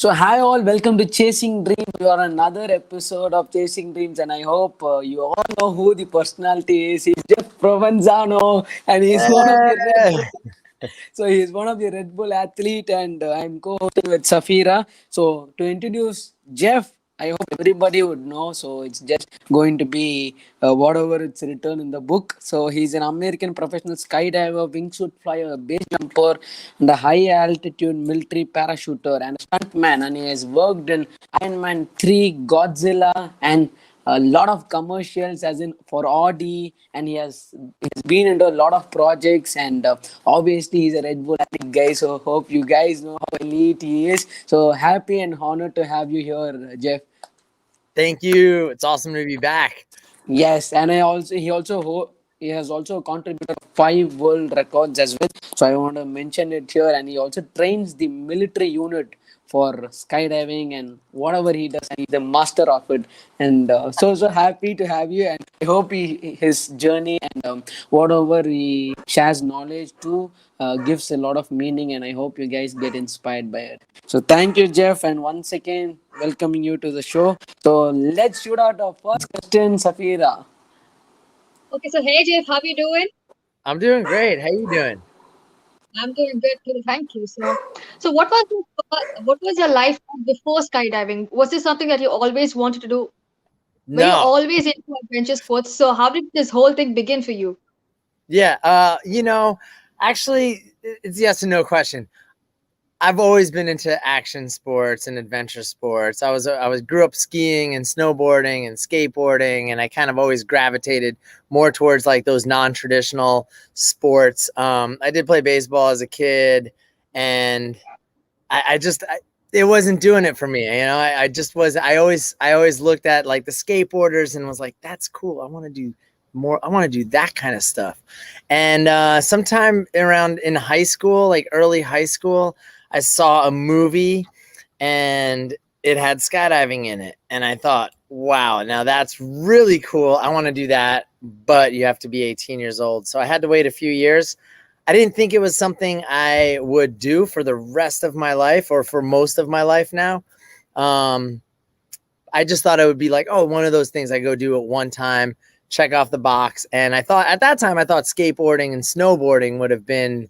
So, hi all, welcome to Chasing Dreams. You are another episode of Chasing Dreams, and I hope you all know who the personality is. He's Jeff Provenzano, and he's one of the Red Yeah. Bull. So he's one of the Red Bull athlete, and I'm co-hosting with Safira. So to introduce Jeff, I hope everybody would know. So it's just going to be whatever it's written in the book. So he's an American professional skydiver, wingsuit flyer, base jumper, and a high altitude military parachuter and a stuntman. And he has worked in Iron Man 3, Godzilla, and a lot of commercials as in for Audi, and he's been into a lot of projects, and obviously he's a Red Bull athlete guy, so hope you guys know how elite he is. So happy and honored to have you here, Jeff. Thank you. It's awesome to be back. Yes, and he has also contributed 5 world records as well. So I want to mention it here. And he also trains the military unit for skydiving and whatever he does, and he's the master of it. And so happy to have you. And I hope his journey and whatever he shares knowledge to gives a lot of meaning. And I hope you guys get inspired by it. So thank you, Jeff, and once again welcoming you to the show. So let's shoot out our first question, Safira. Okay, so hey Jeff, how you doing? I'm doing great. How you doing? I'm doing good too, thank you. So what was your life before skydiving? Was this something that you always wanted to do? Were you No. always into adventure sports? So how did this whole thing begin for you? Yeah. Actually, it's yes and no question. I've always been into action sports and adventure sports. I grew up skiing and snowboarding and skateboarding, and I kind of always gravitated more towards like those non-traditional sports. I did play baseball as a kid, and it wasn't doing it for me. I just was. I always looked at like the skateboarders and was like, that's cool. I want to do more. I want to do that kind of stuff. And sometime around in high school, like early high school, I saw a movie and it had skydiving in it. And I thought, wow, now that's really cool. I want to do that, but you have to be 18 years old. So I had to wait a few years. I didn't think it was something I would do for the rest of my life or for most of my life now. I just thought it would be like, oh, one of those things I go do at one time, check off the box. And I thought at that time, I thought skateboarding and snowboarding would have been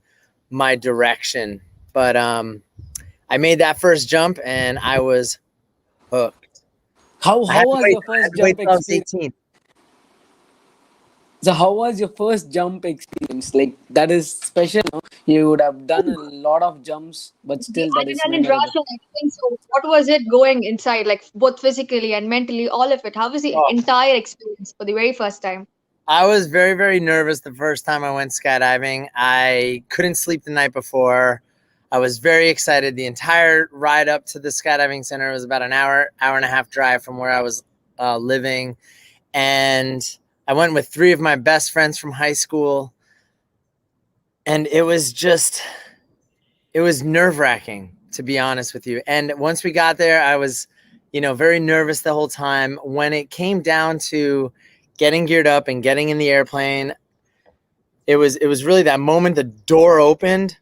my direction. But I made that first jump and I was hooked. How was your I had first to wait jump till I was experience? 18. So how was your first jump experience? Like that is special, no? You would have done a lot of jumps, but The still that is adrenaline memorable. rush and everything. So what was it going inside, like both physically and mentally, all of it? How was the Oh, entire experience for the very first time? I was very, very nervous the first time I went skydiving. I couldn't sleep the night before. I was very excited. The entire ride up to the skydiving center was about an hour and a half drive from where I was living. And I went with 3 of my best friends from high school. And it was nerve-wracking, to be honest with you. And once we got there, I was, very nervous the whole time. When it came down to getting geared up and getting in the airplane, it was really that moment the door opened.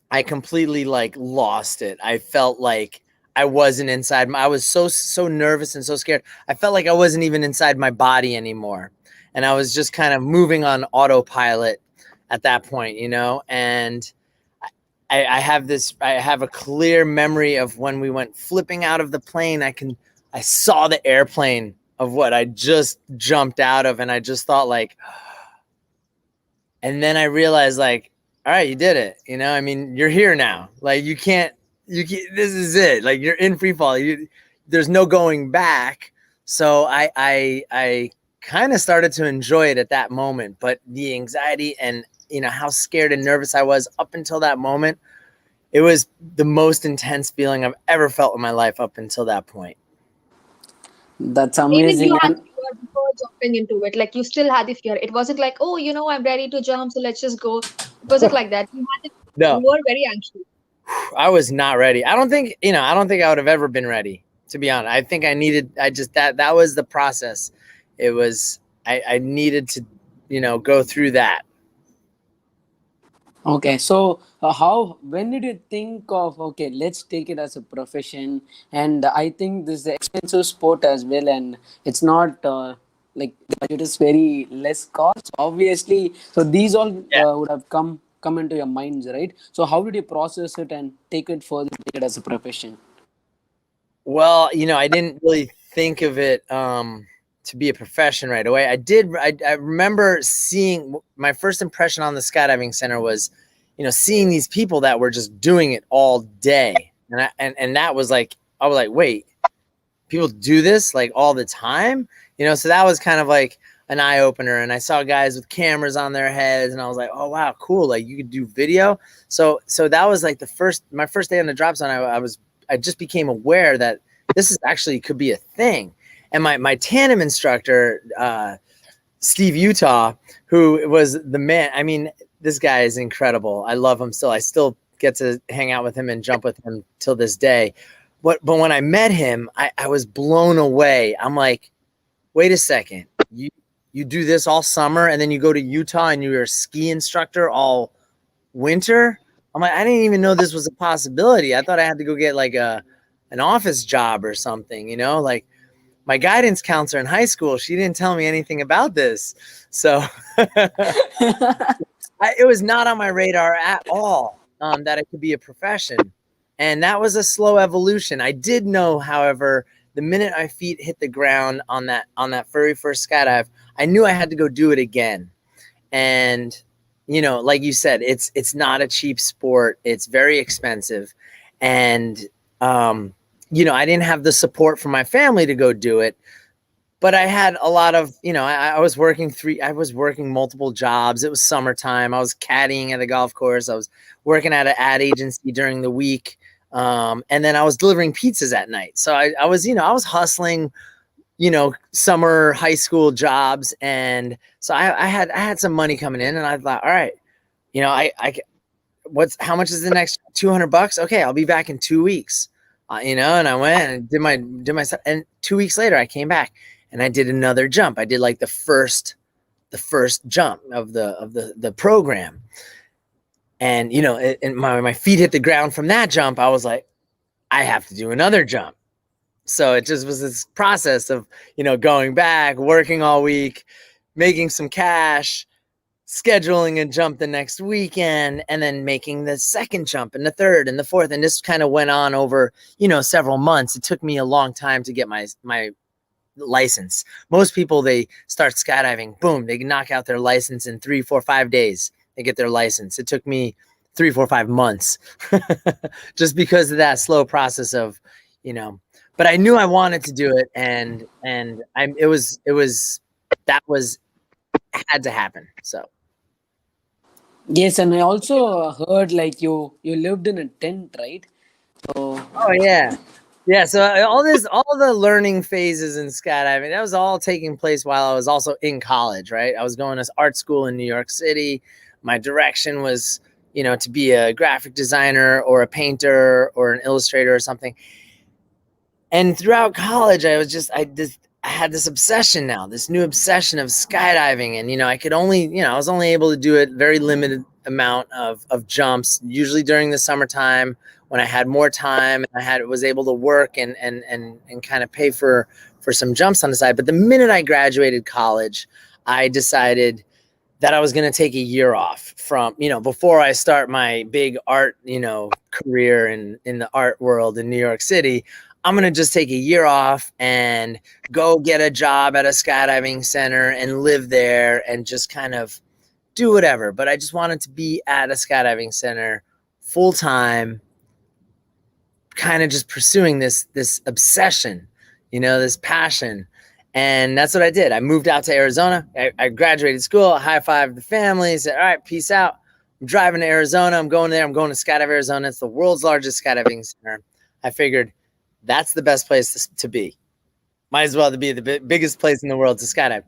I completely like lost it. I felt like I wasn't inside. I was so nervous and so scared. I felt like I wasn't even inside my body anymore. And I was just kind of moving on autopilot at that point, and I have a clear memory of when we went flipping out of the plane. I saw the airplane of what I just jumped out of, and I just thought like, and then I realized like, all right, you did it. I mean, you're here now. Like you can't, this is it. Like you're in free fall. There's no going back. So I kind of started to enjoy it at that moment, but the anxiety and how scared and nervous I was up until that moment, it was the most intense feeling I've ever felt in my life up until that point. That's Even amazing. you had And fear before jumping into it. Like you still had the fear. It wasn't like, oh, I'm ready to jump, so let's just go. It wasn't like that. You had the fear. No, You were very anxious. I was not ready. I don't think I would have ever been ready, to be honest. I think that was the process. It was, I needed to, go through that. Okay, so how when did you think of okay, let's take it as a profession? And I think this is an expensive sport as well, and it's not like the budget is very less cost. Obviously, so these all would have come into your minds, right? So how did you process it and take it further, take it as a profession? Well, I didn't really think of it to be a profession right away. I remember seeing my first impression on the skydiving center was, seeing these people that were just doing it all day. And that was like, I was like, wait, people do this like all the time? So that was kind of like an eye opener. And I saw guys with cameras on their heads and I was like, oh wow, cool. Like you could do video. So that was like my first day on the drop zone. I just became aware that this is actually could be a thing. And my tandem instructor, Steve Utah, who was the man. I mean, this guy is incredible. I love him still. I still get to hang out with him and jump with him till this day. But when I met him, I was blown away. I'm like, wait a second, you do this all summer and then you go to Utah and you're a ski instructor all winter? I'm like, I didn't even know this was a possibility. I thought I had to go get like an office job or something, like my guidance counselor in high school, she didn't tell me anything about this. So it was not on my radar at all that it could be a profession. And that was a slow evolution. I did know, however, the minute my feet hit the ground on that very first skydive, I knew I had to go do it again. And like you said, it's not a cheap sport. It's very expensive. And I didn't have the support from my family to go do it. But I had a lot of, I was working multiple jobs. It was summertime. I was caddying at a golf course. I was working at an ad agency during the week. And then I was delivering pizzas at night. So I was hustling, summer high school jobs. And so I had some money coming in and I thought, all right, how much is the next $200? Okay. I'll be back in 2 weeks, and I went and did my stuff. And 2 weeks later I came back and I did another jump. I did like the first jump of the program. And, and my feet hit the ground from that jump. I was like, I have to do another jump. So it just was this process of, going back, working all week, making some cash, scheduling a jump the next weekend, and then making the second jump and the third and the fourth. And this kind of went on over, several months. It took me a long time to get my license. Most people, they start skydiving, boom, they knock out their license in 3, 4, 5 days. They get their license. It took me 3, 4, 5 months just because of that slow process of, but I knew I wanted to do it. And had to happen. So. Yes, and I also heard like you lived in a tent, right? So Oh yeah. Yeah. So all the learning phases in skydiving, that was all taking place while I was also in college, right? I was going to art school in New York City. My direction was, to be a graphic designer or a painter or an illustrator or something. And throughout college, I had this obsession now, this new obsession of skydiving. And, I could only, I was only able to do it very limited amount of jumps, usually during the summertime when I had more time and I was able to work and kind of pay for some jumps on the side. But the minute I graduated college, I decided that I was going to take a year off from, before I start my big art, career in the art world in New York City. I'm going to just take a year off and go get a job at a skydiving center and live there and just kind of do whatever. But I just wanted to be at a skydiving center full time, kind of just pursuing this obsession, this passion. And that's what I did. I moved out to Arizona. I graduated school, high-fived the family, said, all right, peace out. I'm driving to Arizona. I'm going there. I'm going to Skydive Arizona. It's the world's largest skydiving center. I figured that's the best place to be. Might as well to be the biggest place in the world to skydive.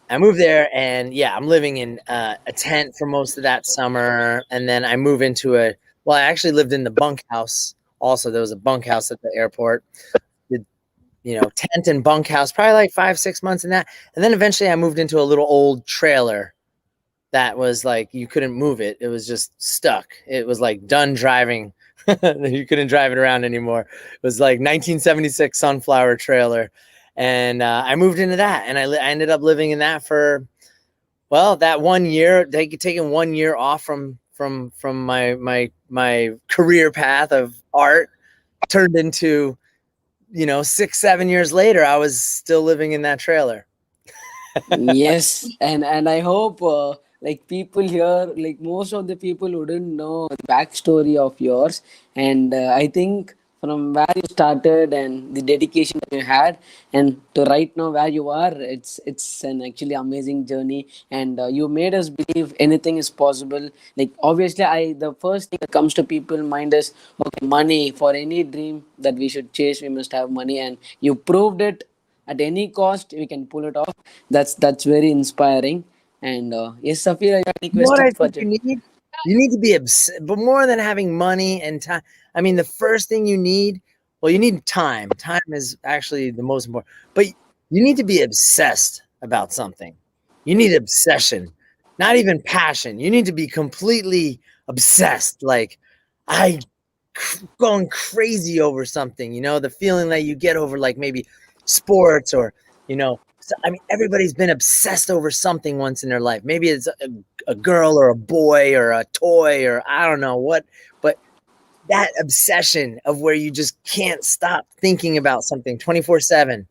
I moved there and I'm living in a tent for most of that summer. And then I move into I actually lived in the bunkhouse. Also, there was a bunkhouse at the airport. Tent and bunkhouse, probably like 5-6 months in that. And then eventually I moved into a little old trailer that was like you couldn't move it. It was just stuck. It was like done driving. You couldn't drive it around anymore. It was like 1976 Sunflower trailer. And I moved into that, and I ended up living in that for, well, that 1 year, taking 1 year off from my career path of art, turned into, 6-7 years later, I was still living in that trailer. Yes, and I hope like people here, like most of the people wouldn't know the backstory of yours, and I think from where you started and the dedication that you had, and to right now where you are, it's an actually amazing journey, and you made us believe anything is possible. Like obviously, I the first thing that comes to people mind is okay, money. For any dream that we should chase, we must have money, and you proved it at any cost we can pull it off. That's very inspiring. And yes, Safira, you have any You know what I questions for think Jeff? you need? You need to be but more than having money and time. I mean, the first thing you need, well, you need time. Time is actually the most important, but you need to be obsessed about something. You need obsession, not even passion. You need to be completely obsessed. Like, I going crazy over something, the feeling that you get over like maybe sports or, I mean, everybody's been obsessed over something once in their life. Maybe it's a girl or a boy or a toy or I don't know what, but that obsession of where you just can't stop thinking about something 24/7,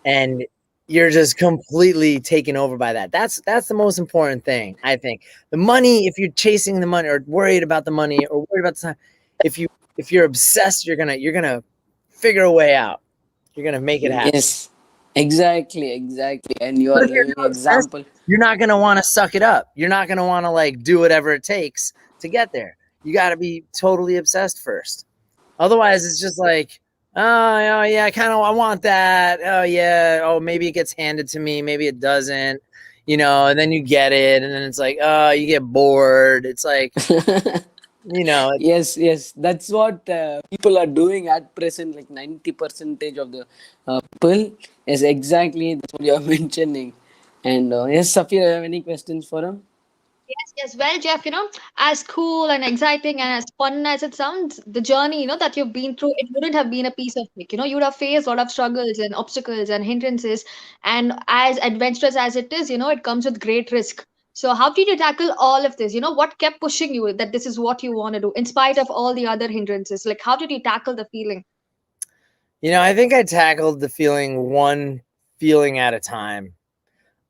and you're just completely taken over by that. That's the most important thing, I think. The money, if you're chasing the money or worried about the money or worried about the time, if you're obsessed, you're gonna figure a way out. You're gonna make it happen. Yes, exactly, and you But are if you're living not obsessed, example. you're not gonna want to suck it up. You're not gonna want to like do whatever it takes to get there. You got to be totally obsessed first. Otherwise, it's just like, oh yeah, I want that. Oh yeah, oh maybe it gets handed to me, maybe it doesn't. And then you get it, and then it's like, oh, you get bored. It's like, Yes, that's what people are doing at present. Like 90 percentage of the people is exactly that's what you are mentioning. And yes, Safira, you have any questions for him? Yes, yes. Well, Jeff, as cool and exciting and as fun as it sounds, the journey, that you've been through, it wouldn't have been a piece of cake. You would have faced a lot of struggles and obstacles and hindrances. And as adventurous as it is, it comes with great risk. So, how did you tackle all of this? What kept pushing you that this is what you want to do in spite of all the other hindrances? Like, how did you tackle the feeling? I think I tackled the feeling one feeling at a time.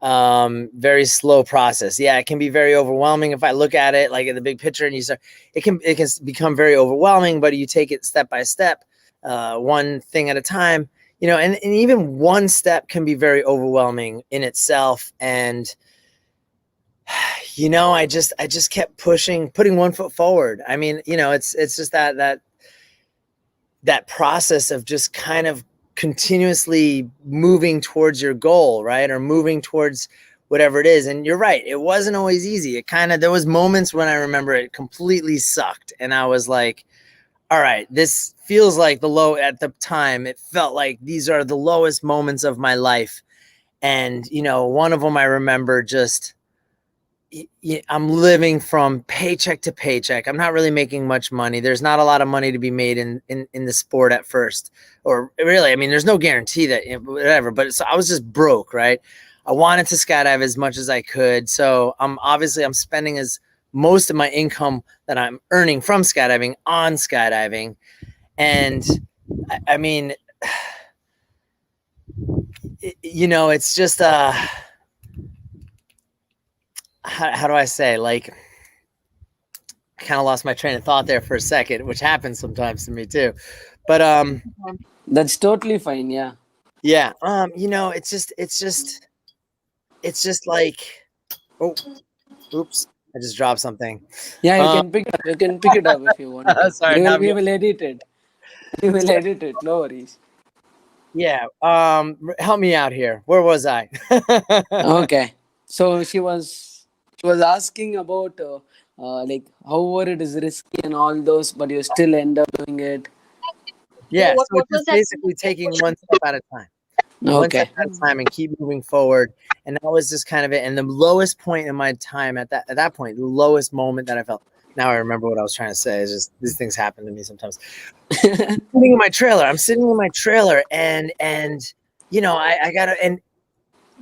Very slow process. Yeah, it can be very overwhelming if I look at it like in the big picture, and it can become very overwhelming, but you take it step by step, one thing at a time, and even one step can be very overwhelming in itself. And I just kept putting one foot forward. I mean, it's just that process of just kind of continuously moving towards your goal, right? Or moving towards whatever it is. And you're right, it wasn't always easy. There was moments when I remember it completely sucked. And I was like, all right, this feels like the low at the time. It felt like these are the lowest moments of my life. And, one of them I remember just, I'm living from paycheck to paycheck. I'm not really making much money. There's not a lot of money to be made in the sport at first, or really, I mean, there's no guarantee that whatever, but I was just broke, right? I wanted to skydive as much as I could. So I'm spending most of my income that I'm earning from skydiving on skydiving. And I mean, it's just, how do I say, like, I kind of lost my train of thought there for a second, which happens sometimes to me too. But That's totally fine. Yeah. yeah, it's just like, oh, oops, I just dropped something. Yeah, you Um, can pick it up. You can pick it up if you want to. sorry, We will not me. we will edit it. We will edit it. No worries. Yeah, help me out here. Where was I? Okay. So she was asking about like however it is risky and all those, but you still end up doing it. Yeah, What so it's was just that basically taking one step at a time. one step Okay. at a time and keep moving forward. And that was just kind of it. And the lowest point in my time at that point, the lowest moment that I felt. Now I remember what I was trying to say. Is just these things happen to me sometimes. Sitting in my trailer. I'm sitting in my trailer, and I gotta, and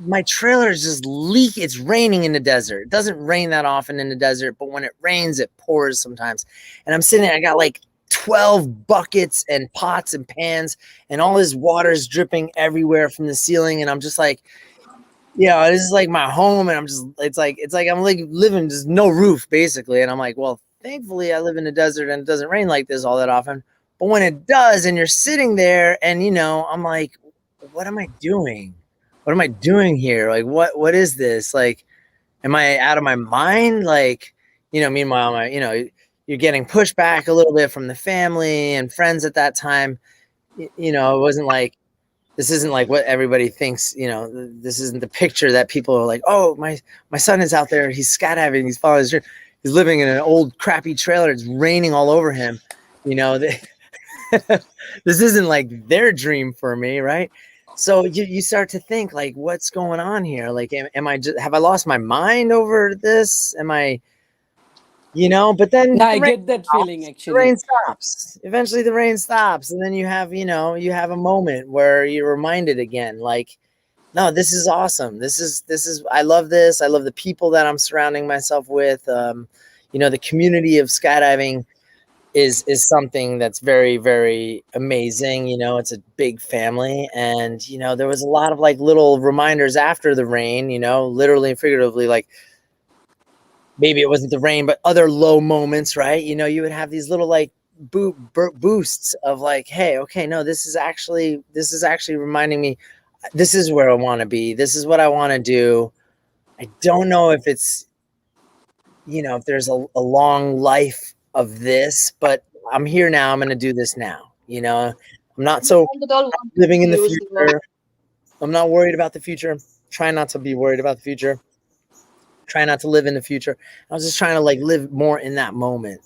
my trailer is just leak. It's raining in the desert. It doesn't rain that often in the desert, but when it rains, it pours sometimes. And I'm sitting there, I got like 12 buckets and pots and pans, and all this water is dripping everywhere from the ceiling. And I'm just like, this is like my home. And it's like I'm like living just no roof basically. And I'm like, well, thankfully I live in the desert and it doesn't rain like this all that often. But when it does, and you're sitting there and, I'm like, what am I doing? What am I doing here? Like, what is this? Like, am I out of my mind? Like, meanwhile, you're getting pushed back a little bit from the family and friends at that time. It wasn't like, this isn't like what everybody thinks, this isn't the picture that people are like, oh, my son is out there. He's skydiving. He's following his dream. He's living in an old crappy trailer. It's raining all over him. This isn't like their dream for me. Right. So you start to think like, what's going on here? Like, have I lost my mind over this? Am I, but then Yeah, I get that feeling the actually. rain stops. Eventually the rain stops. And then you have a moment where you're reminded again, like, no, this is awesome. This is, I love this. I love the people that I'm surrounding myself with. The community of skydiving is something that's very, very amazing. It's a big family. And, there was a lot of like little reminders after the rain, literally and figuratively, like maybe it wasn't the rain, but other low moments, right? You would have these little like boosts of like, hey, okay, no, this is actually reminding me, this is where I want to be. This is what I want to do. I don't know if it's, if there's a long life of this, but I'm here now. I'm going to do this now. I'm not so living in the future. I'm not worried about the future. Try not to be worried about the future. Try not to live in the future. I was just trying to like live more in that moment.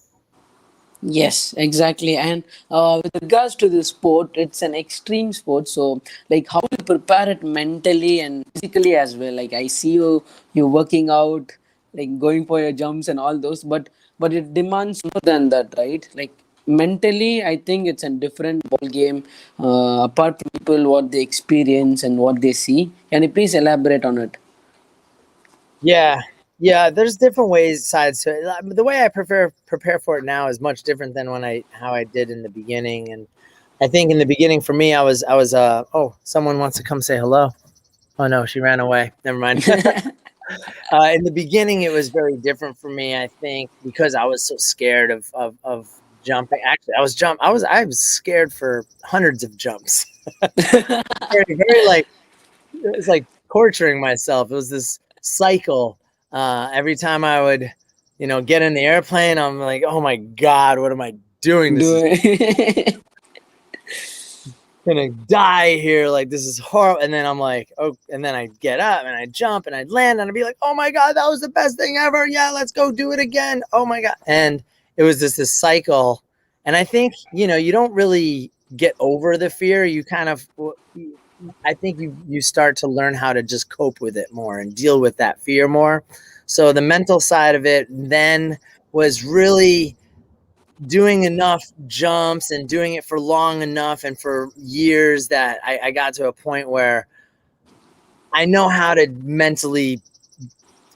Yes, exactly. And with regards to the sport, it's an extreme sport. So, like, how you prepare it mentally and physically as well. Like, I see you working out, like going for your jumps and all those. But it demands more than that, right? Like mentally, I think it's a different ball game. Apart from people, what they experience and what they see. Can you please elaborate on it? Yeah, there's different sides to it. The way I prepare for it now is much different than how I did in the beginning. And I think in the beginning for me, I was oh, someone wants to come say hello. Oh no, she ran away. Never mind. In the beginning, it was very different for me, I think, because I was so scared of jumping. Actually, I was scared for hundreds of jumps. Very, very like, it was like torturing myself. It was this cycle. Every time I would, get in the airplane, I'm like, oh my God, what am I doing? This is gonna die here. Like, this is horrible. And then I'm like, oh, and then I get up and I jump and I'd land and I'd be like, oh my God, that was the best thing ever. Yeah, let's go do it again. Oh my God. And it was just this cycle. And I think, you don't really get over the fear. You kind of, I think you start to learn how to just cope with it more and deal with that fear more. So the mental side of it then was really doing enough jumps and doing it for long enough and for years that I got to a point where I know how to mentally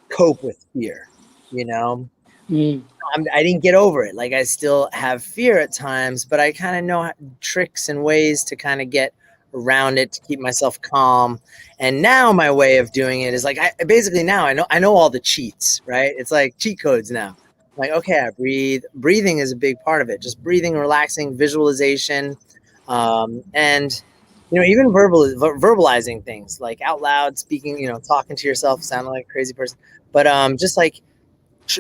cope with fear, I didn't get over it. Like, I still have fear at times, but I kind of know tricks and ways to kind of get around it to keep myself calm. And now my way of doing it is like, I know all the cheats, right? It's like cheat codes now. Like, okay, I breathe. Breathing is a big part of it. Just breathing, relaxing, visualization, and even verbalizing things like out loud, speaking, talking to yourself, sounding like a crazy person. But just like,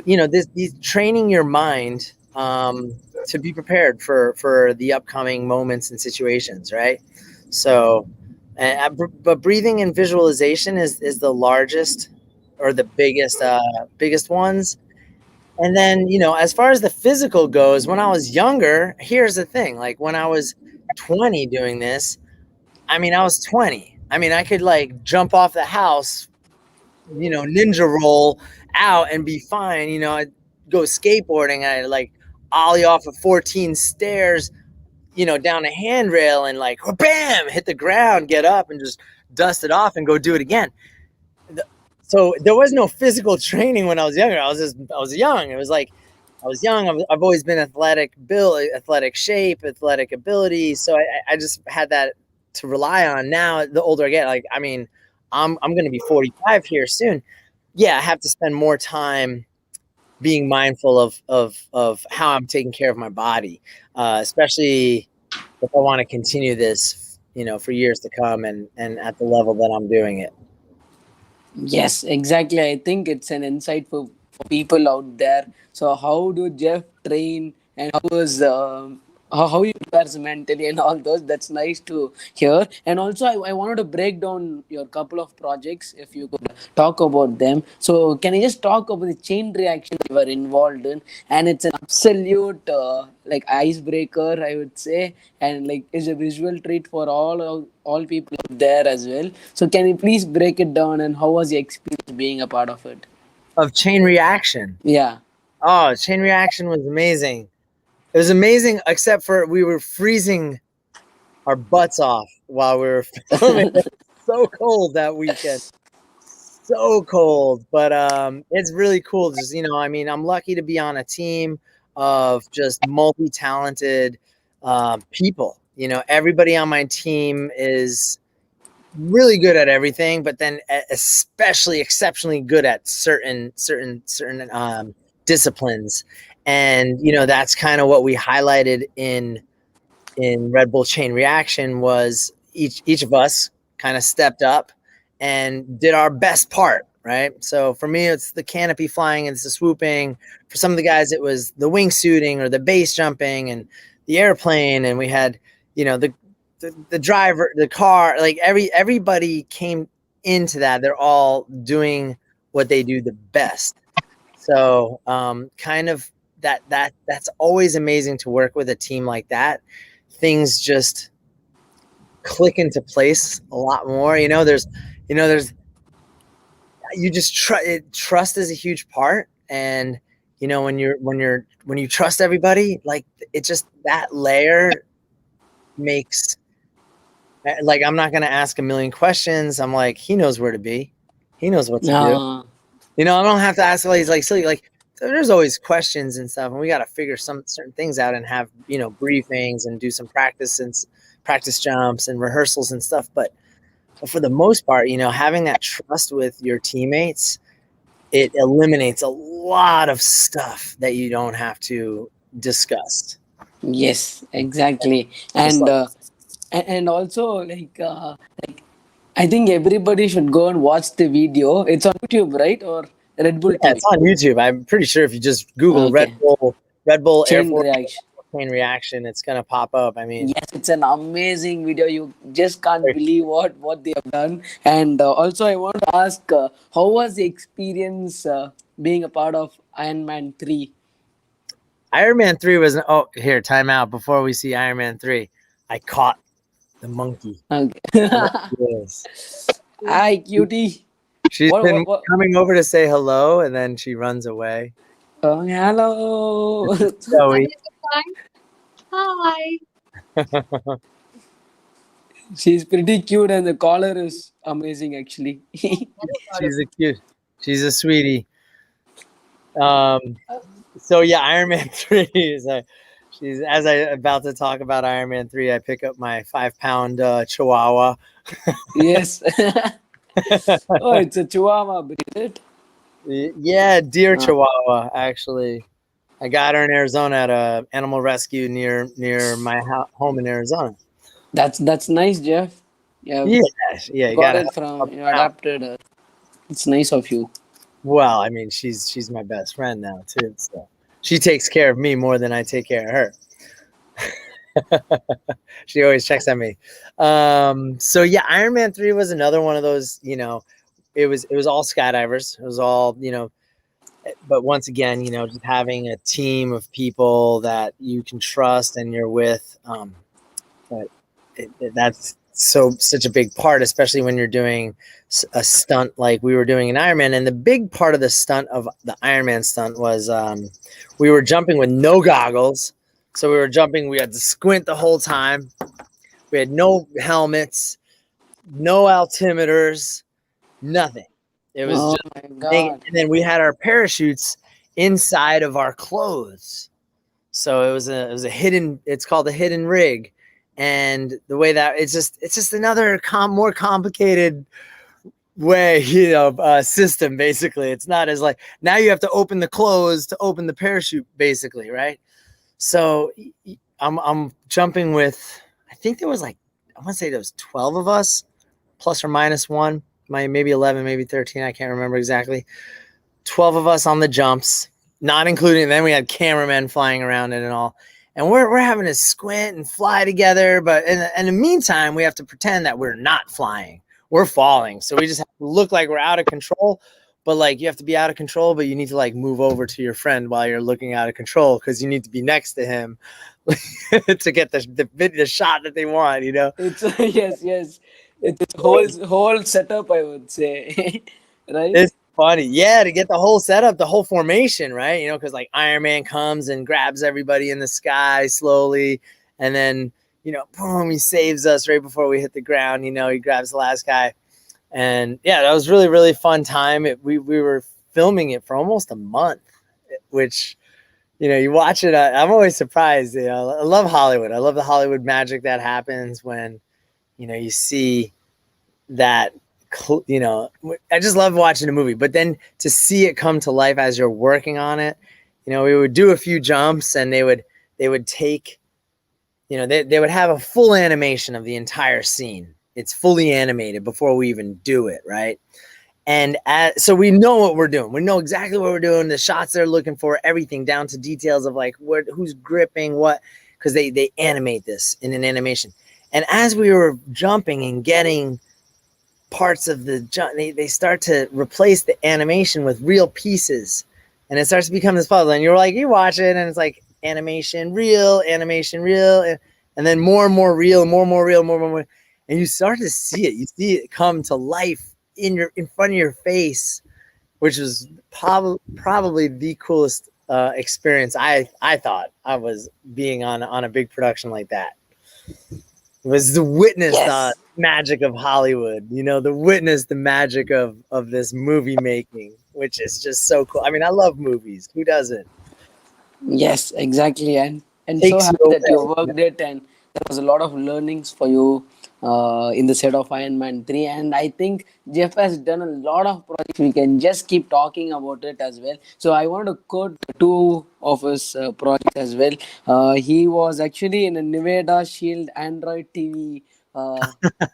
these training your mind to be prepared for the upcoming moments and situations, right? So, but breathing and visualization is the largest or the biggest ones. And then, as far as the physical goes, when I was younger, here's the thing. Like, when I was 20 doing this, I mean, I was 20. I mean, I could like jump off the house, ninja roll out and be fine. I'd go skateboarding. I like ollie off of 14 stairs, down a handrail and like, bam, hit the ground, get up and just dust it off and go do it again. So there was no physical training when I was younger. I was young. It was like, I was young. I've always been athletic build, athletic shape, athletic ability. So I just had that to rely on. Now, the older I get, like, I mean, I'm going to be 45 here soon. Yeah, I have to spend more time being mindful of how I'm taking care of my body, especially if I want to continue this, for years to come and at the level that I'm doing it. Yes, exactly. I think it's an insight for people out there. So, how do Jeff train and how he prepares mentally and all those? That's nice to hear. And also, I wanted to break down your couple of projects if you could talk about them. So, can I just talk about the chain reaction you were involved in? And it's an absolute like icebreaker, I would say, and like is a visual treat for all people out there as well. So, can you please break it down and how was your experience being a part of it? Of chain reaction. Yeah. Oh, chain reaction was amazing. It was amazing, except for we were freezing our butts off while we were filming. It was so cold that weekend. So cold. But it's really cool. Just, I mean, I'm lucky to be on a team of just multi-talented people. Everybody on my team is really good at everything, but then especially exceptionally good at certain disciplines. And that's kind of what we highlighted in Red Bull Chain Reaction was each of us kind of stepped up and did our best part, right? So for me, it's the canopy flying, it's the swooping. For some of the guys, it was the wingsuiting or the base jumping and the airplane. And we had, the driver, the car, like everybody came into that. They're all doing what they do the best. So kind of that's always amazing to work with a team like that. Things just click into place a lot more. There's you just trust is a huge part. And when you trust everybody, like it just that layer makes, like, I'm not going to ask a million questions. I'm like, he knows where to be. He knows what to do. I don't have to ask all these like silly, like there's always questions and stuff. And we got to figure some certain things out and have, briefings and do some practice jumps and rehearsals and stuff. But for the most part, having that trust with your teammates, it eliminates a lot of stuff that you don't have to discuss. Yes, exactly. And also like I think everybody should go and watch the video. It's on YouTube, right? Or Red Bull Yeah, TV. it's on YouTube. I'm pretty sure if you just Google Okay. Red Bull Air Chain Force reaction. Chain Reaction, it's gonna pop up. I mean, Yes, it's an amazing video. You just can't believe what they have done. And also, I want to ask, how was the experience being a part of Iron Man 3? Iron Man 3 was here, time out before we see Iron Man 3. I caught the monkey. Okay. Yes. Hi, cutie. She's What, been what? coming over to say hello and then she runs away. Oh, hello. Zoe. Hi. She's pretty cute, and the collar is amazing, actually. She's a sweetie. So yeah, Iron Man 3 is she's, as I about to talk about Iron Man 3, I pick up my 5-pound Chihuahua. Yes. Oh, it's a Chihuahua, is it? Yeah, deer Chihuahua, actually. I got her in Arizona at a animal rescue near my home in Arizona. That's nice, Jeff. Yeah, you got it from you adopted her. It's nice of you. Well, I mean, she's my best friend now too, so she takes care of me more than I take care of her. She always checks on me. So yeah, Iron Man 3 was another one of those. It was all skydivers. It was all but once again, just having a team of people that you can trust and you're with. But that's such a big part, especially when you're doing a stunt like we were doing in Ironman. And the big part of the stunt of the Ironman stunt was we were jumping with no goggles. So we were jumping, we had to squint the whole time. We had no helmets, no altimeters, nothing. It was Oh just my naked. God. And then we had our parachutes inside of our clothes. So it was a hidden, it's called a hidden rig. And the way that it's just another more complicated way, system. Basically, it's not as like now you have to open the clothes to open the parachute, basically, right? So I'm jumping with, I think there was like, I want to say there was 12 of us, plus or minus one, maybe 11, maybe 13. I can't remember exactly. 12 of us on the jumps, not including, then we had cameramen flying around it and all. And we're having to squint and fly together. But in the meantime, we have to pretend that we're not flying. We're falling. So we just have to look like we're out of control. But like you have to be out of control, but you need to like move over to your friend while you're looking out of control because you need to be next to him to get the shot that they want, It's yes. It's a whole setup, I would say. Right? It's funny. Yeah, to get the whole setup, the whole formation, right? Because like Iron Man comes and grabs everybody in the sky slowly. And then, boom, he saves us right before we hit the ground. He grabs the last guy. And yeah, that was really, really fun time. We were filming it for almost a month, which, you watch it. I'm always surprised. I love Hollywood. I love the Hollywood magic that happens when, you see that. I just love watching a movie, but then to see it come to life as you're working on it, we would do a few jumps and they would take, they would have a full animation of the entire scene. It's fully animated before we even do it. Right. And so we know what we're doing. We know exactly what we're doing. The shots they're looking for, everything down to details of like who's gripping what, because they animate this in an animation. And as we were jumping and getting parts of the jump, they start to replace the animation with real pieces, and it starts to become this puzzle. And you watch it, and it's like animation, real, and then more and more real, more real, more, and you start to see it. You see it come to life in front of your face, which was probably the coolest experience. I thought I was being on a big production like that. It was to witness the magic of Hollywood, the witness the magic of this movie making, which is just so cool. I mean, I love movies. Who doesn't? Yes, exactly. And so Takes happy you that you away. worked it, and there was a lot of learnings for you in the set of Iron Man 3. And I think Jeff has done a lot of projects. We can just keep talking about it as well. So I want to quote two of his projects as well. He was actually in a Nevada Shield Android TV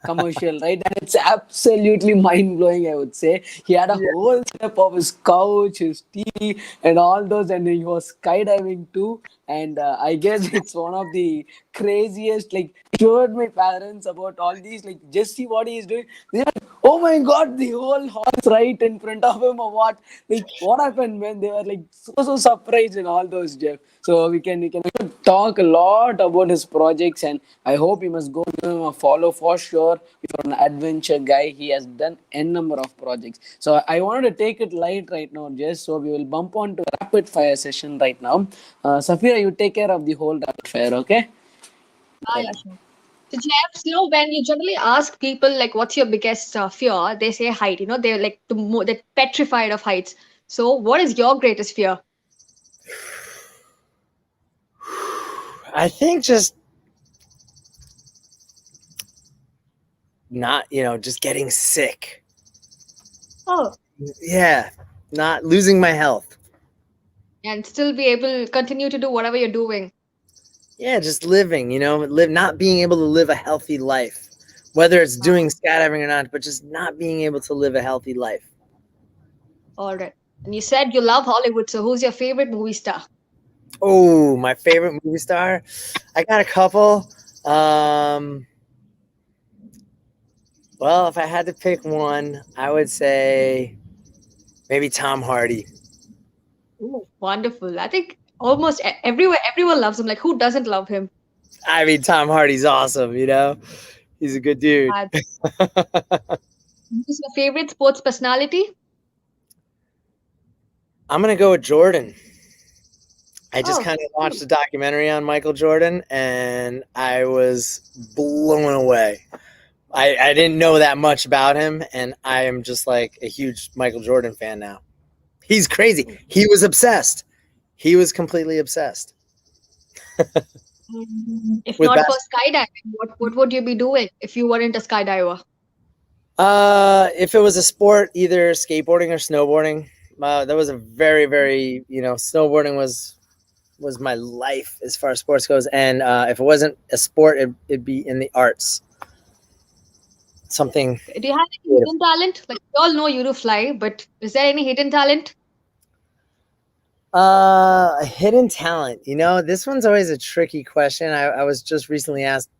commercial, right? And it's absolutely mind blowing, I would say. He had a whole setup of his couch, his TV, and all those, and he was skydiving too. And I guess it's one of the craziest. Like, showed my parents about all these, like, just see what he is doing. They're like, oh my god, the whole horse right in front of him, or what? Like, what happened, man? They were like so surprised and all those, Jeff. So we can talk a lot about his projects, and I hope you must go give him a follow for sure. If you're an adventure guy, he has done n number of projects. So I wanted to take it light right now, Jess. So we will bump on to a rapid fire session right now. Safira, you take care of the whole rapid fire, okay? Yeah, sure. So, Jeff, when you generally ask people like, "What's your biggest fear?" They say height. They're like they're petrified of heights. So, what is your greatest fear? I think just not, just getting sick. Oh, Yeah, not losing my health. and still be able to continue to do whatever you're doing. Yeah, just living, not being able to live a healthy life, whether it's doing skydiving or not, but just not being able to live a healthy life. All right. And you said you love Hollywood. So, who's your favorite movie star? Oh, my favorite movie star. I got a couple. Well, if I had to pick one, I would say maybe Tom Hardy. Ooh, wonderful. I think almost everywhere, everyone loves him. Like, who doesn't love him? I mean, Tom Hardy's awesome, He's a good dude. Who's your favorite sports personality? I'm gonna go with Jordan. I just Oh, kind of cool. watched a documentary on Michael Jordan, and I was blown away. I didn't know that much about him, and I am just like a huge Michael Jordan fan now. He's crazy. He was obsessed. He was completely obsessed If with not for basketball. skydiving, what would you be doing if you weren't a skydiver? If it was a sport, either skateboarding or snowboarding. That was a very, very, snowboarding was my life as far as sports goes. And if it wasn't a sport, it'd be in the arts. Something. Do you have any hidden talent? Like we all know you do fly, but is there any hidden talent? A hidden talent. This one's always a tricky question. I was just recently asked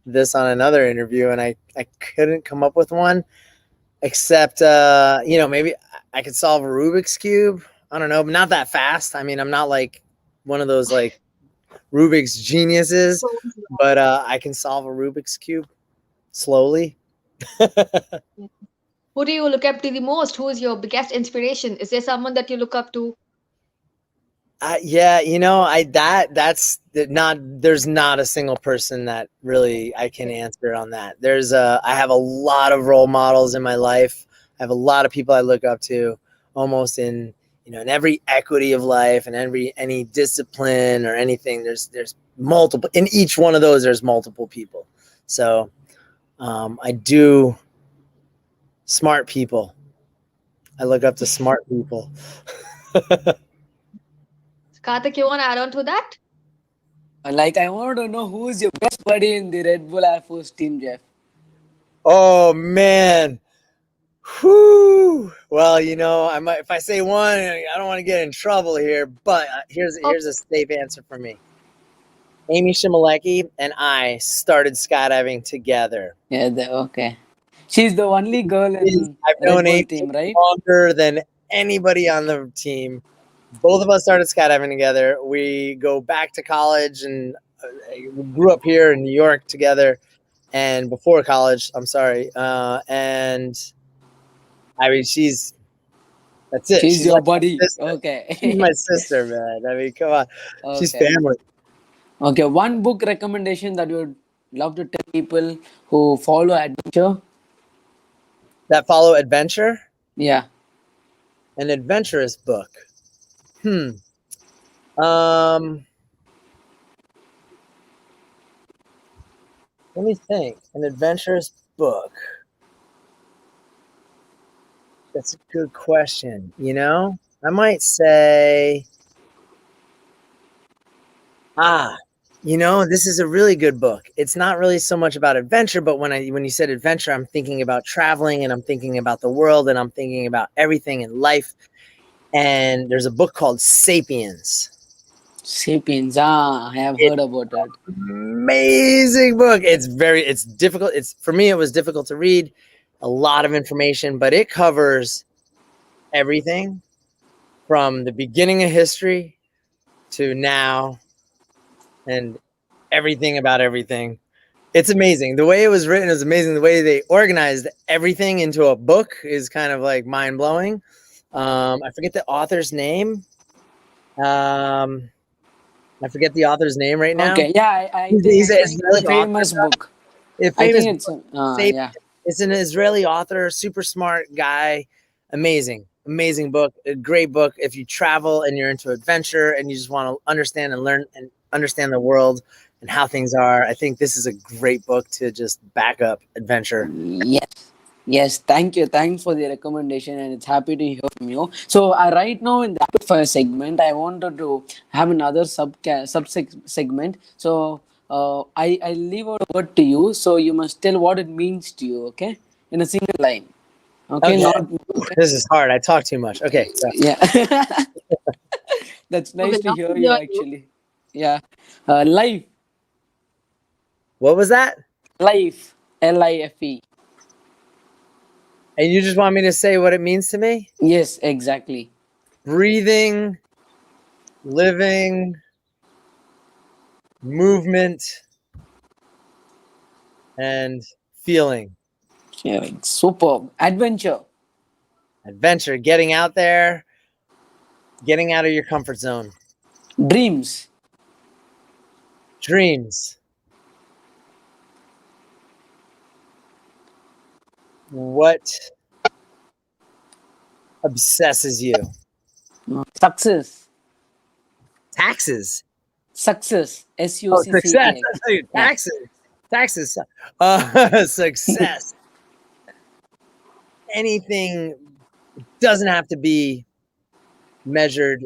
this on another interview, and I couldn't come up with one, except maybe I could solve a Rubik's Cube. I don't know, but not that fast. I mean, I'm not like one of those like Rubik's geniuses, but I can solve a Rubik's Cube slowly. Who do you look up to the most? Who is your biggest inspiration? Is there someone that you look up to? Yeah, there's not a single person that really I can answer on that. I have a lot of role models in my life. I have a lot of people I look up to almost in every equity of life and any discipline or anything. There's multiple in each one of those. There's multiple people. So I do smart people. I look up to smart people. Karthik, you want to add on to that? Like, I want to know who is your best buddy in the Redbull Air Force Team, Jeff? Oh man. Whew. Well, I might, if I say one, I don't want to get in trouble here, but here's a safe answer for me. Amy Shimalecki and I started skydiving together. Yeah, okay. She's the only girl in I've known Amy Redbull team, right? longer than anybody on the team. Both of us started skydiving together. We go back to college and we grew up here in New York together. And before college, I'm sorry. And I mean, that's it. She's your like buddy. Okay. She's my sister, man. I mean, come on. Okay. She's family. Okay. One book recommendation that you would love to tell people who follow adventure? That follow adventure? Yeah. An adventurous book. Let me think. An adventurous book. That's a good question. I might say, this is a really good book. It's not really so much about adventure, but when you said adventure, I'm thinking about traveling and I'm thinking about the world and I'm thinking about everything in life. And there's a book called Sapiens. Sapiens. I have heard about that. Amazing book. It's difficult. For me, it was difficult to read. A lot of information, but it covers everything from the beginning of history to now and everything about everything. It's amazing. The way it was written is amazing. The way they organized everything into a book is kind of like mind-blowing. I forget the author's name. I forget the author's name right now. Okay, yeah, I think He's it's Israeli a famous author. book. I think it's It's an Israeli author, super smart guy. Amazing book, a great book. If you travel and you're into adventure and you just want to understand and learn and understand the world and how things are, I think this is a great book to just back up adventure. Yes, thank you. Thanks for the recommendation, and it's happy to hear from you. So, right now in the rapid fire segment, I wanted to have another segment. So, I leave out a word to you. So, you must tell what it means to you. Okay, in a single line. Okay. This is hard. I talk too much. Okay. Yeah. That's nice to hear you. Actually, yeah. Life. What was that? Life. LIFE. And you just want me to say what it means to me? Yes, exactly. Breathing, living, movement, and feeling. Sharing. Superb. Adventure. Adventure, getting out there, getting out of your comfort zone. Dreams. Dreams. What obsesses you? Success. Taxes. Success. Oh, success. SUCCES. Yeah. Taxes. Taxes. Success. Anything doesn't have to be measured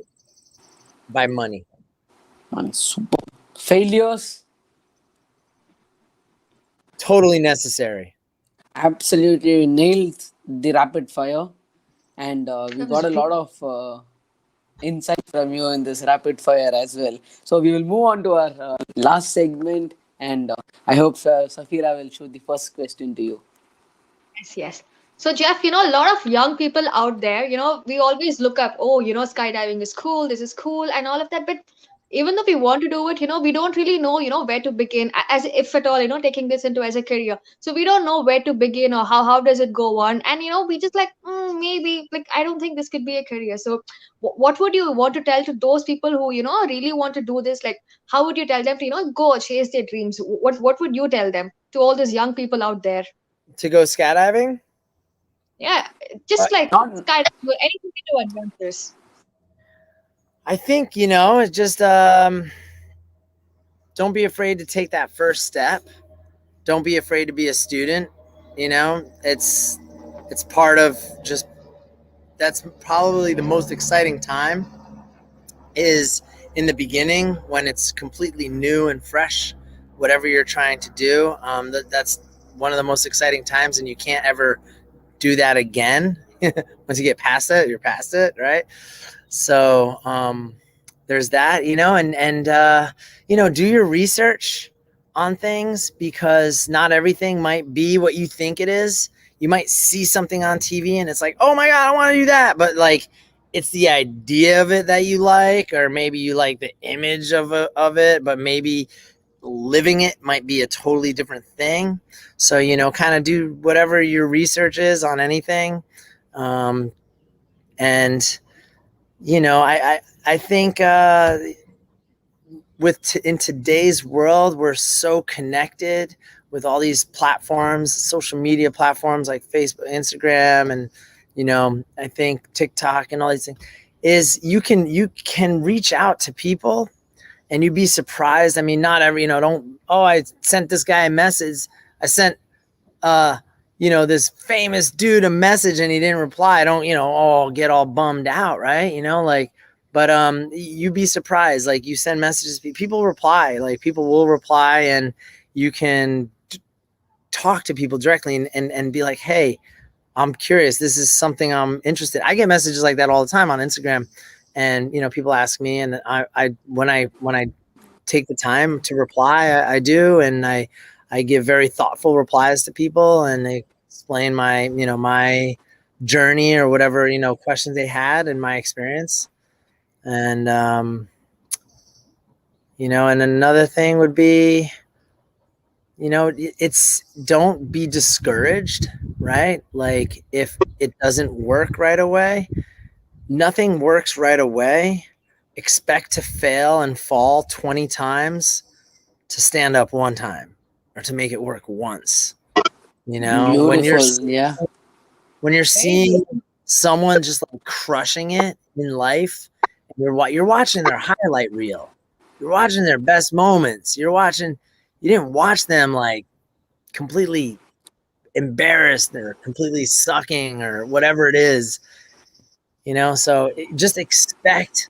by money. Superb. Failures. Totally necessary. Absolutely nailed the rapid fire. And we That got was a lot of insight from you in this rapid fire as well. So we will move on to our last segment. And I hope Safira will shoot the first question to you. Yes, yes. So, Jeff, a lot of young people out there, we always look up, oh, skydiving is cool, this is cool, and all of that. But even though we want to do it, we don't really know, where to begin, as if at all, taking this into as a career. So we don't know where to begin or how does it go on. And, we just like, maybe, like, I don't think this could be a career. So what would you want to tell to those people who, really want to do this? Like, how would you tell them to, go chase their dreams? What would you tell them to all these young people out there? To go skydiving? Yeah, just like Not skydiving, anything to do adventures. I think, it's just don't be afraid to take that first step. Don't be afraid to be a student. It's part of just, that's probably the most exciting time is in the beginning when it's completely new and fresh, whatever you're trying to do. That's one of the most exciting times, and you can't ever do that again. Once you get past it, you're past it, right? So there's that, and do your research on things, because not everything might be what you think it is. You might see something on TV and it's like, oh my God, I want to do that. But like, it's the idea of it that you like, or maybe you like the image of it, but maybe living it might be a totally different thing. So, kind of do whatever your research is on anything. And, I think in today's world, we're so connected with all these platforms, social media platforms like Facebook, Instagram, and I think TikTok and all these things, is you can reach out to people, and you'd be surprised. I mean, not every, I sent this guy a message. I sent this famous dude a message and he didn't reply. Don't get all bummed out, right? But you'd be surprised. Like, you send messages, people reply. Like, people will reply, and you can talk to people directly and be like, hey, I'm curious. This is something I'm interested. I get messages like that all the time on Instagram, and people ask me, and I when I take the time to reply, I do, and I give very thoughtful replies to people, and I explain my my journey or whatever questions they had and my experience. And and another thing would be, it's, don't be discouraged, right? Like, if it doesn't work right away, nothing works right away. Expect to fail and fall 20 times to stand up one time, or to make it work once. beautiful. When you're seeing someone just like crushing it in life, you're watching their highlight reel, you're watching their best moments, you didn't watch them like completely embarrassed or completely sucking or whatever it is, so just expect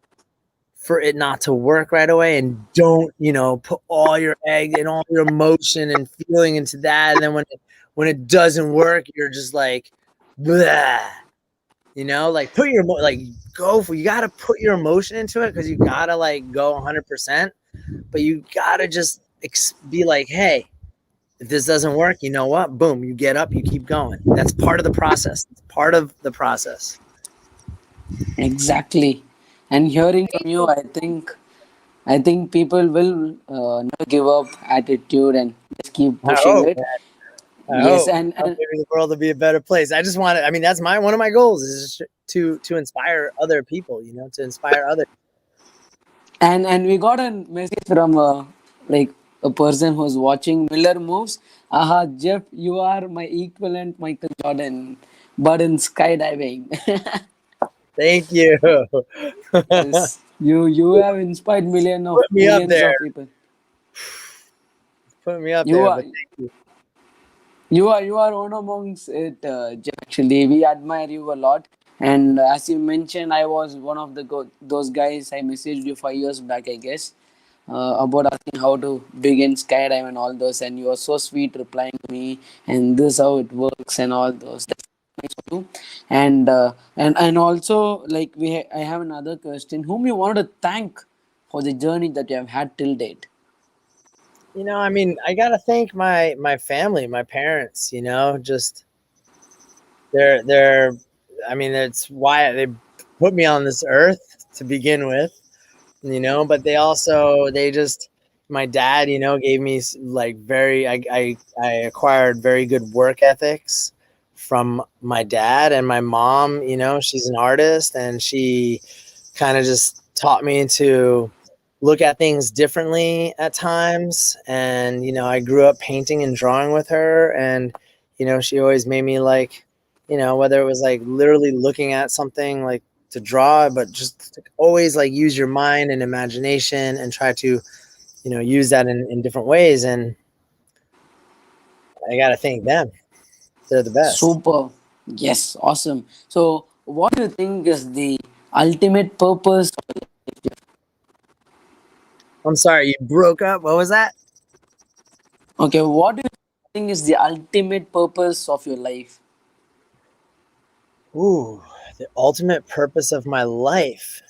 for it not to work right away, and don't put all your egg and all your emotion and feeling into that, and then when it doesn't work, you're just like, blah. Like, put your you gotta put your emotion into it, because you gotta like go 100%, but you gotta just be like, hey, if this doesn't work, you know what? Boom, you get up, you keep going. That's part of the process. It's part of the process. Exactly. And hearing from you, I think people will never give up attitude and just keep pushing it. I Yes, hope. and I hope maybe the world will be a better place. I just want to. I mean, that's one of my goals is just to inspire other people. You know, to inspire others. and we got a message from like a person who's watching Miller Moves. Aha, Jeff, you are my equivalent Michael Jordan, but in skydiving. Thank you. Yes, you have inspired Put me up millions there. of people. Put me up You there. are But thank you. you are one amongst it, Jeff. Actually, we admire you a lot. And as you mentioned, I was one of those guys. I messaged you 5 years back, I guess, about asking how to begin skydive and all those. And you were so sweet replying to me, and this how it works and all those. That's nice of you. And also like I have another question. Whom you want to thank for the journey that you have had till date? You know, I mean, I gotta thank my family, my parents. You know, just they're. I mean, that's why they put me on this earth to begin with. You know, but they just my dad, you know, gave me like I acquired very good work ethics from my dad, and my mom, you know, she's an artist and she kind of just taught me to look at things differently at times. And you know, I grew up painting and drawing with her, and you know, she always made me like, you know, whether it was like literally looking at something like to draw, but just always like use your mind and imagination and try to, you know, use that in different ways. And I got to thank them. They're the best. Super. Yes, awesome. So, what do you think is the ultimate purpose? I'm sorry, you broke up. What was that? Okay, what do you think is the ultimate purpose of your life? Ooh, the ultimate purpose of my life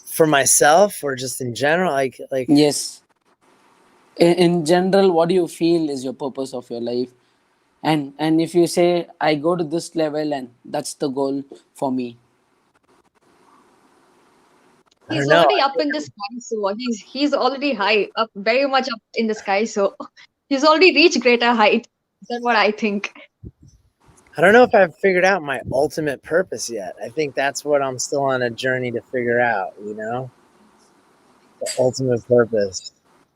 for myself or just in general, like Yes. In general, what do you feel is your purpose of your life? And if you say, I go to this level and that's the goal for me. I don't He's know. already up in the sky, so he's already high, up very much up in the sky, so he's already reached greater height. That's what I think. I don't know if I've figured out my ultimate purpose yet. I think that's what I'm still on a journey to figure out, you know? The ultimate purpose.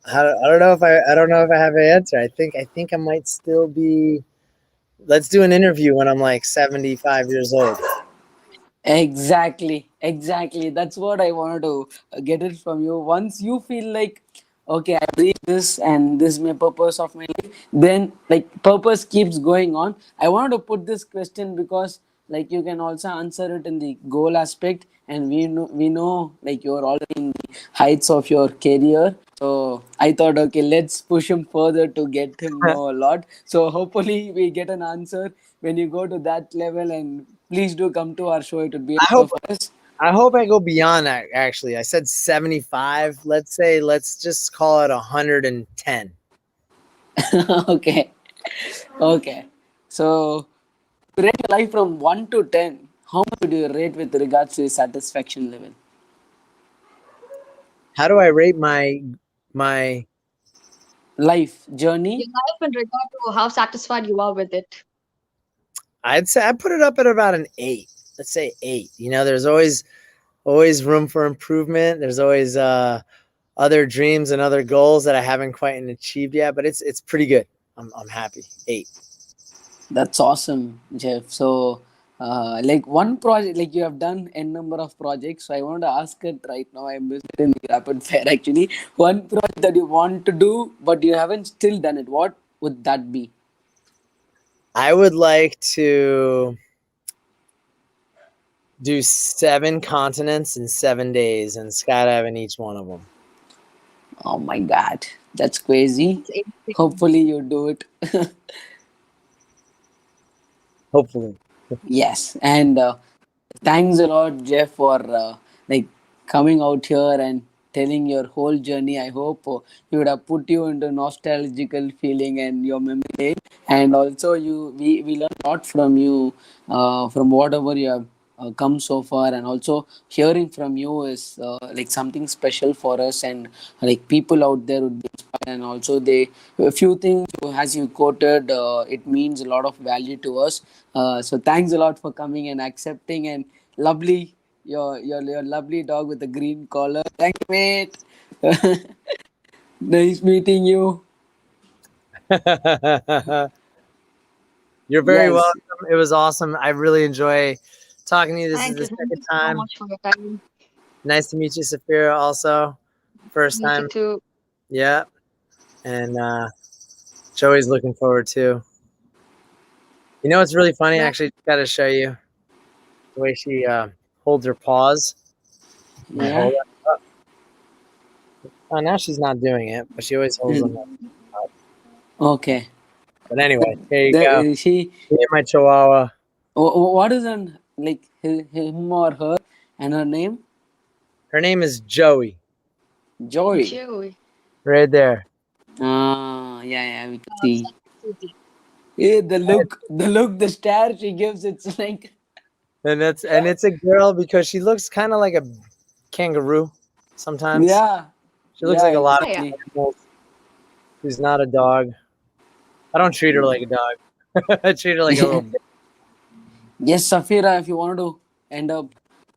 I don't know if I don't know if I have an answer. I think I might still be. Let's do an interview when I'm like 75 years old. Exactly. That's what I wanted to get it from you. Once you feel like, okay, I reached this and this is my purpose of my life, then like purpose keeps going on. I wanted to put this question because like you can also answer it in the goal aspect, and we know like you're already in the heights of your career. So I thought, okay, let's push him further to get him know a lot. So hopefully we get an answer when you go to that level, and please do come to our show. It would be I an honor hope for us. I hope I go beyond that. Actually, I said 75. Let's just call it 110. Okay, okay. So to rate your life from 1 to 10, how much would you rate with regards to your satisfaction level? How do I rate my? Life journey. Your life in regard to how satisfied you are with it. I'd say I put it up at about an 8. Let's say 8. You know, there's always room for improvement. There's always other dreams and other goals that I haven't quite achieved yet, but it's pretty good. I'm happy. 8. That's awesome, Jeff. So, like one project, like you have done n number of projects. So I want to ask it right now. I missed it in the rapid fire actually. One project that you want to do, but you haven't still done it. What would that be? I would like to do 7 continents in 7 days and skydive in each one of them. Oh my God, that's crazy. It's insane. Hopefully you do it. Hopefully. Yes, and thanks a lot, Jeff, for like coming out here and telling your whole journey. I hope you would have put you into nostalgical feeling and your memory lane. And also, we learned a lot from you, from whatever you have come so far, and also hearing from you is like something special for us, and like people out there would be inspired and also a few things as you quoted. It means a lot of value to us. So thanks a lot for coming and accepting and lovely your lovely dog with the green collar. Thank you, mate. Nice meeting you. You're very Yes. welcome. It was awesome. I really enjoy talking to you. This is Thank the you. Thank second you so time. much for your time. Nice to meet you, Safira, also. First Meet you time. too. Yeah. And Joey's looking forward to. You know, it's really funny. I Well, actually got to show you the way she holds her paws. I Yeah. hold it up. Oh, now she's not doing it, but she always holds them up. Okay. But anyway, here you go. She. Here's my Chihuahua. What is an like him or her and her name? Her name is Joey. Joy. Joey. Right there. Ah, yeah, we can Oh, see. such a cutie. Yeah, the stare she gives. It's like And it's a girl because she looks kind of like a kangaroo sometimes. yeah, She looks yeah, like a lot Oh, yeah. of animals. She's not a dog. I don't treat her like a dog. I treat her like a little exactly. bitch. Yes, Safira, if you wanted to end up,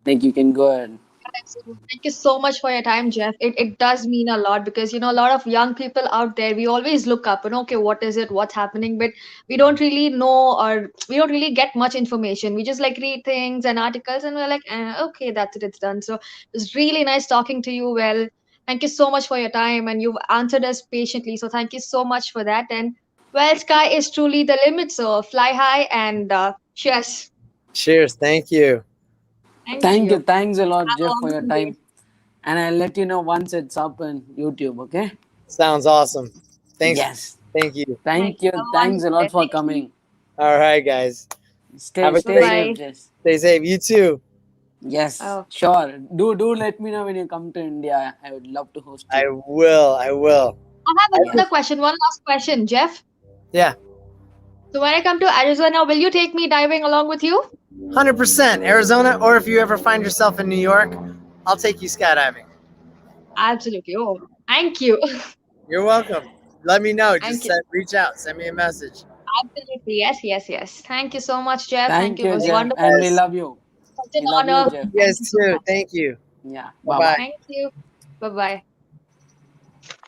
like you can go ahead. Absolutely. Thank you so much for your time, Jeff. It does mean a lot because a lot of young people out there, we always look up and okay, what is it, what's happening, but we don't really know or we don't really get much information. We just like read things and articles and we're like, okay, that's it, it's done. So it was really nice talking to you. Well, thank you so much for your time and you've answered us patiently. So thank you so much for that. And well, sky is truly the limit. So fly high and cheers. Cheers. Thank you. Thank Thank you. you. Thanks a lot, Have a Jeff, for your wonderful day. time. And I'll let you know once it's up on YouTube. Okay. Sounds awesome. Thanks. Yes. Thank you. Thank Thank you. you. Have a Thanks a wonderful day. lot for Thank you. coming. All right, guys. Have a Bye Stay great. safe, bye. Jess. Stay safe. You too. Yes, Oh, sure. Do let me know when you come to India. I would love to host I you. will. I will. I have Yeah. another question. One last question, Jeff. Yeah. So when I come to Arizona, will you take me diving along with you? 100% Arizona, or if you ever find yourself in New York, I'll take you skydiving. Absolutely. Oh, thank you. You're welcome. Let me know. Thank Just you. reach out. Send me a message. Absolutely. Yes, yes, yes. Thank you so much, Jeff. Thank Thank you. It you, was Jeff. Thank you, wonderful. And we guys. love you. Such an We love you, honor. Jeff. You Thank guys you so too. much. Thank you. Yeah. Bye Bye bye. bye. Thank you. Bye bye.